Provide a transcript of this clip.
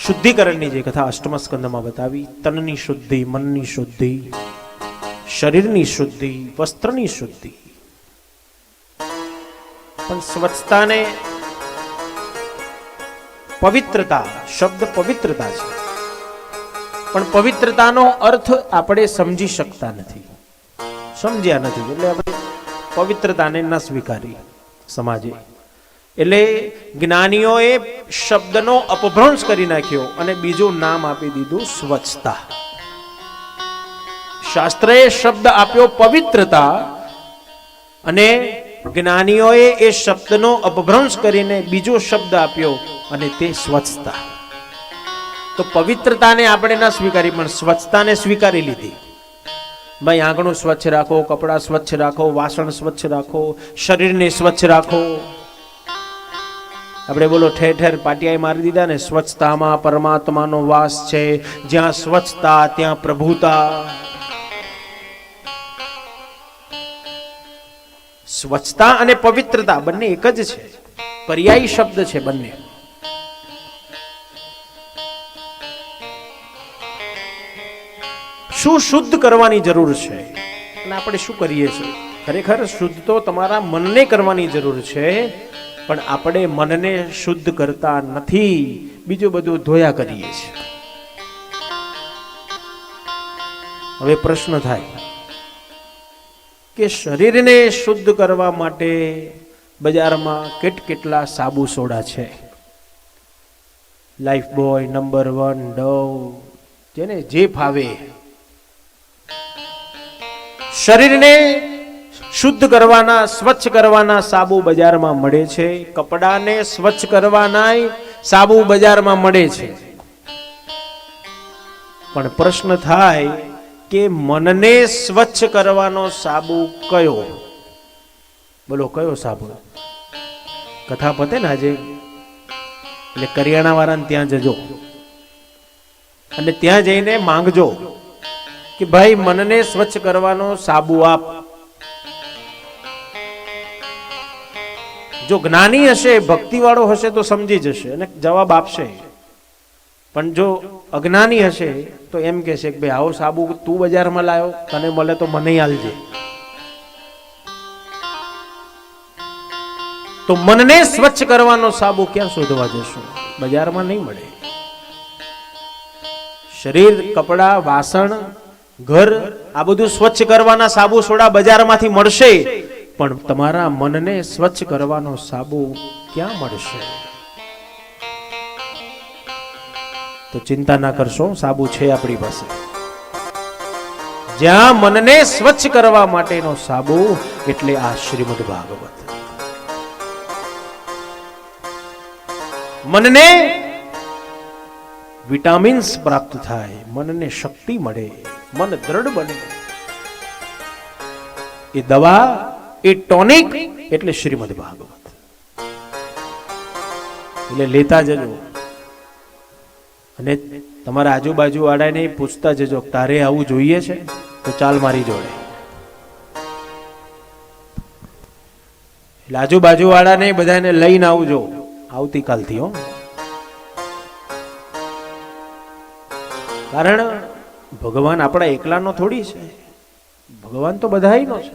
શુદ્ધિકરણની જે કથા અષ્ટમ સ્કંદમાં બતાવી, તનની શુદ્ધિ, મનની શુદ્ધિ, શરીરની શુદ્ધિ, વસ્ત્રની શુદ્ધિ. પણ સ્વચ્છતાને પવિત્રતા, શબ્દ પવિત્રતા છે, પણ પવિત્રતાનો અર્થ આપણે સમજી શકતા નથી, સમજ્યા નથી, એટલે આપણે પવિત્રતાને ન સ્વીકારી સમાજે. એટલે જ્ઞાનીઓએ શબ્દનો અપભ્રંશ કરી નાખ્યો અને બીજું નામ આપી દીધું સ્વચ્છતા. શાસ્ત્રએ શબ્દ આપ્યો પવિત્રતા અને જ્ઞાનીઓએ એ શબ્દનો અપભ્રંશ કરીને બીજો શબ્દ આપ્યો અને તે સ્વચ્છતા. તો પવિત્રતાને આપણે ન સ્વીકારી પણ સ્વચ્છતાને સ્વીકારી લીધી. ભાઈ આંગણું સ્વચ્છ રાખો, કપડાં સ્વચ્છ રાખો, વાસણ સ્વચ્છ રાખો, શરીરને સ્વચ્છ રાખો. આપણે બોલો ઠેર ઠેર પાટિયા મારી દીધા ને, સ્વચ્છતામાં પરમાત્માનો વાસ છે, જ્યાં સ્વચ્છતા ત્યાં પ્રભુતા. સ્વચ્છતા અને પવિત્રતા બંને એક જ છે, પર્યાયી શબ્દ છે બંને. શું શુદ્ધ કરવાની જરૂર છે અને આપણે શું કરીએ છીએ? ખરેખર શુદ્ધ તો તમારા મનને કરવાની જરૂર છે, પણ આપણે મનને શુદ્ધ કરતા નથી, બીજું બધું ધોયા કરીએ છીએ. હવે પ્રશ્ન થાય કે શરીરને શુદ્ધ કરવા માટે બજારમાં કેટલા સાબુ સોડા છે, લાઈફ બોય, નંબર 1, ડવ, જેને જે ફાવે. શરીરને શુદ્ધ કરવાના, સ્વચ્છ કરવાના સાબુ બજારમાં મળે છે, કપડાને સ્વચ્છ કરવાના સાબુ બજારમાં મળે છે. પણ પ્રશ્ન થાય કે મનને સ્વચ્છ કરવાનો સાબુ કયો? બોલો કયો સાબુ? કથા પતે ને આજે એટલે કરિયાણા વાળાને ત્યાં જજો અને ત્યાં જઈને માંગજો કે ભાઈ મનને સ્વચ્છ કરવાનો સાબુ આપ. જો જ્ઞાની હશે, ભક્તિ વાળો હશે તો સમજી જશે અને જવાબ આપશે. પણ જો અજ્ઞાની હશે તો એમ કહેશે કે ભાઈ આવો સાબુ તું બજારમાં લાયો, તને મળે તો મને આલજે. તો મનને સ્વચ્છ કરવાનો સાબુ ક્યાં શોધવા જશો? બજારમાં નહીં મળે. શરીર, કપડા, વાસણ, ઘર, આ બધું સ્વચ્છ કરવાના સાબુ સોડા બજારમાંથી મળશે, પણ તમારા મનને સ્વચ્છ કરવાનો સાબુ ક્યાં મળશે? તો ચિંતા ના કરશો, સાબુ છે આપણી પાસે. જ્યાં મનને સ્વચ્છ કરવા માટેનો સાબુ એટલે આ શ્રીમદ ભાગવત. મનને વિટામિન્સ પ્રાપ્ત થાય, મનને શક્તિ મળે, મન દ્રઢ બને. એ દવા, એ ટોનિક એટલે શ્રીમદ ભાગવત. એટલે લેતા જજો અને તમારા આજુબાજુ વાળાને પૂછતા જજો તારે આવું જોઈએ છે તો ચાલ મારી જોડે. એટલે આજુબાજુ વાળાને બધાને લઈને આવજો આવતીકાલથી. હો, કારણ ભગવાન આપણા એકલાનો થોડી છે, ભગવાન તો બધાયનો છે.